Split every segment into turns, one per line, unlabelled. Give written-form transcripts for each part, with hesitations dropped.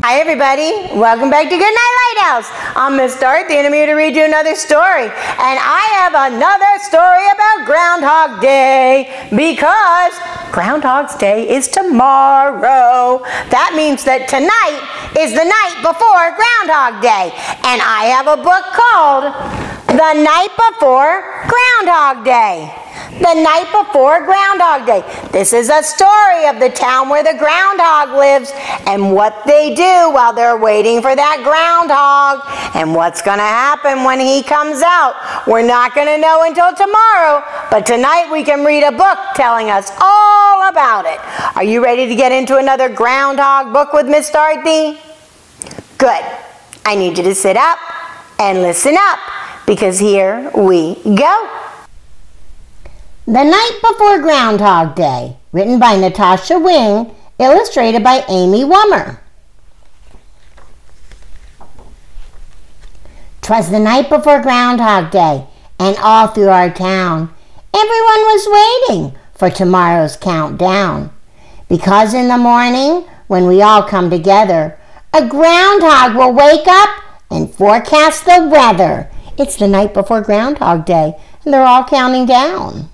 Hi everybody, welcome back to Goodnight Lighthouse. I'm Miss Dorothy and I'm here to read you another story. And I have another story about Groundhog Day because Groundhog's Day is tomorrow. That means that tonight is the night before Groundhog Day. And I have a book called The Night Before Groundhog Day. The Night Before Groundhog Day. This is a story of the town where the groundhog lives and what they do while they're waiting for that groundhog and what's going to happen when he comes out. We're not going to know until tomorrow, but tonight we can read a book telling us all about it. Are you ready to get into another groundhog book with Miss Dorothy? Good. I need you to sit up and listen up because here we go. The Night Before Groundhog Day, written by Natasha Wing, illustrated by Amy Wummer. 'Twas the night before Groundhog Day, and all through our town, everyone was waiting for tomorrow's countdown. Because in the morning, when we all come together, a groundhog will wake up and forecast the weather. It's the night before Groundhog Day, and they're all counting down.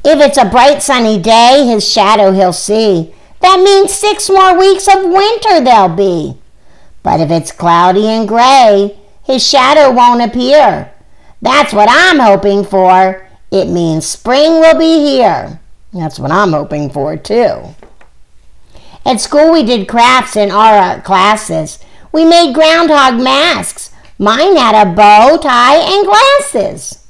If it's a bright sunny day, his shadow he'll see. That means 6 more weeks of winter there'll be. But if it's cloudy and gray, his shadow won't appear. That's what I'm hoping for. It means spring will be here. That's what I'm hoping for, too. At school, we did crafts in our art classes. We made groundhog masks. Mine had a bow, tie, and glasses.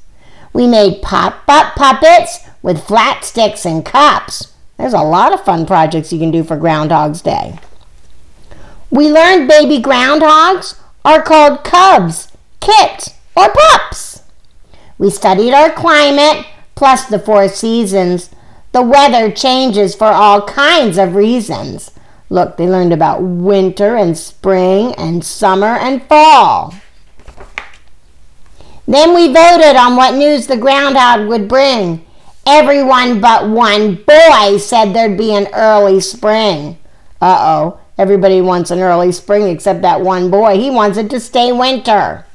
We made pop-up puppets with flat sticks and cups. There's a lot of fun projects you can do for Groundhog's Day. We learned baby groundhogs are called cubs, kits, or pups. We studied our climate, plus the 4 seasons. The weather changes for all kinds of reasons. Look, they learned about winter and spring and summer and fall. Then we voted on what news the groundhog would bring. Everyone but one boy said there'd be an early spring. Uh-oh, everybody wants an early spring except that one boy. He wants it to stay winter.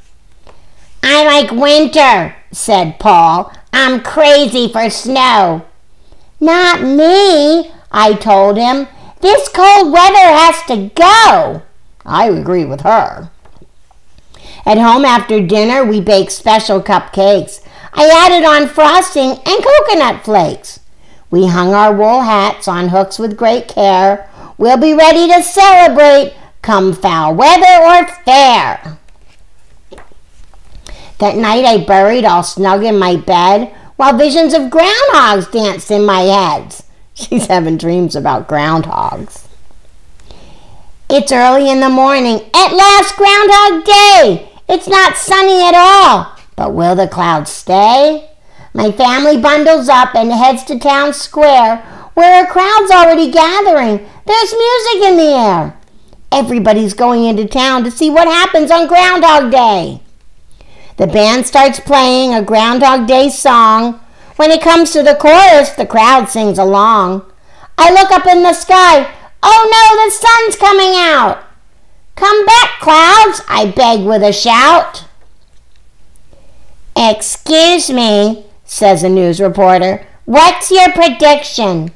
I like winter, said Paul. I'm crazy for snow. Not me, I told him. This cold weather has to go. I agree with her. At home after dinner, we baked special cupcakes. I added on frosting and coconut flakes. We hung our wool hats on hooks with great care. We'll be ready to celebrate, come foul weather or fair. That night I buried all snug in my bed while visions of groundhogs danced in my head. She's having dreams about groundhogs. It's early in the morning. At last, Groundhog Day! It's not sunny at all. But will the clouds stay? My family bundles up and heads to town square, where a crowd's already gathering. There's music in the air. Everybody's going into town to see what happens on Groundhog Day. The band starts playing a Groundhog Day song. When it comes to the chorus, the crowd sings along. I look up in the sky. Oh no, the sun's coming out. Come back, clouds, I beg with a shout. Excuse me, says a news reporter. What's your prediction?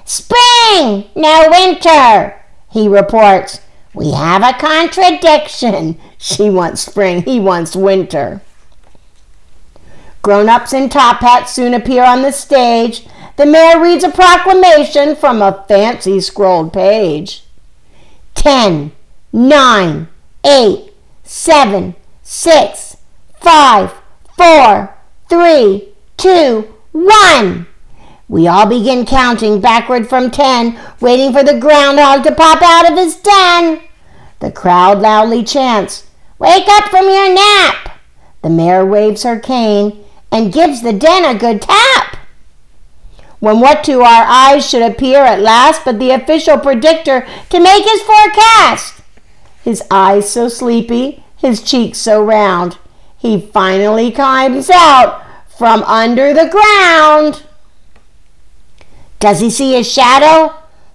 Spring, no winter, he reports. We have a contradiction. She wants spring, he wants winter. Grown-ups in top hats soon appear on the stage. The mayor reads a proclamation from a fancy scrolled page. 10, 9, 8, 7, 6, 5, 4, 3, 2, 1. We all begin counting backward from 10, waiting for the groundhog to pop out of his den. The crowd loudly chants, Wake up from your nap! The mayor waves her cane and gives the den a good tap. When what to our eyes should appear at last but the official predictor to make his forecast. His eyes so sleepy, his cheeks so round, he finally climbs out from under the ground. Does he see his shadow?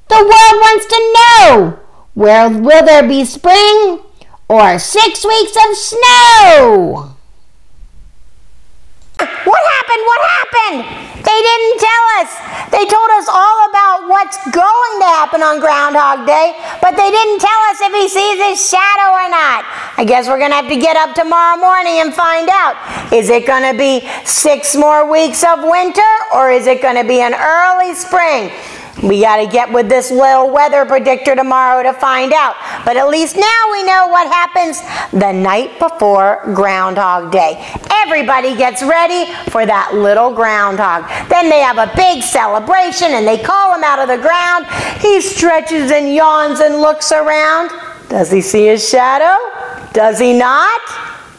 The world wants to know, where will there be spring or 6 weeks of snow?
What happened? What happened? They didn't tell us. They told us all about what's going to happen on Groundhog Day, but they didn't tell us if he sees his shadow or not. I guess we're going to have to get up tomorrow morning and find out. Is it going to be 6 more weeks of winter, or is it going to be an early spring? We got to get with this little weather predictor tomorrow to find out. But at least now we know what happens the night before Groundhog Day. Everybody gets ready for that little groundhog. Then they have a big celebration and they call him out of the ground. He stretches and yawns and looks around. Does he see his shadow? Does he not?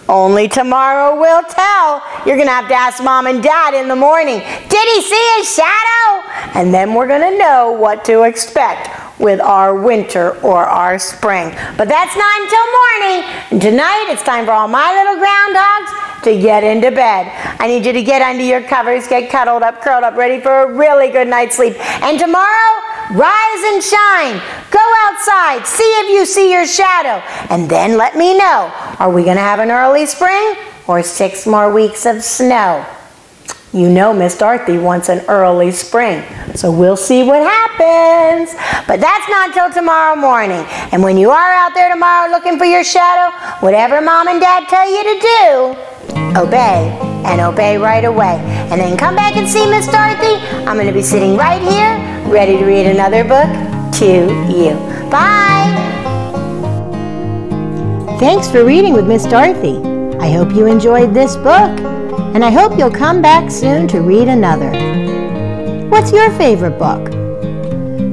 Only tomorrow will tell. You're going to have to ask Mom and Dad in the morning. Did he see his shadow? And then we're going to know what to expect with our winter or our spring. But that's not until morning. And tonight it's time for all my little groundhogs to get into bed. I need you to get under your covers, get cuddled up, curled up, ready for a really good night's sleep. And tomorrow, rise and shine. Go outside, see if you see your shadow, and then let me know. Are we going to have an early spring or 6 more weeks of snow? You know Miss Dorothy wants an early spring, so we'll see what happens. But that's not until tomorrow morning. And when you are out there tomorrow looking for your shadow, whatever Mom and Dad tell you to do, obey, and obey right away. And then come back and see Miss Dorothy. I'm going to be sitting right here, ready to read another book to you. Bye!
Thanks for reading with Miss Dorothy. I hope you enjoyed this book, and I hope you'll come back soon to read another. What's your favorite book?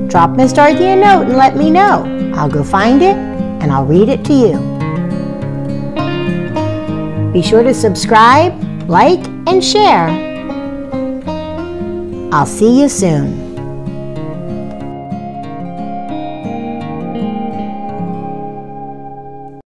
Drop Miss Dorothy a note and let me know. I'll go find it, and I'll read it to you. Be sure to subscribe, like, and share. I'll see you soon.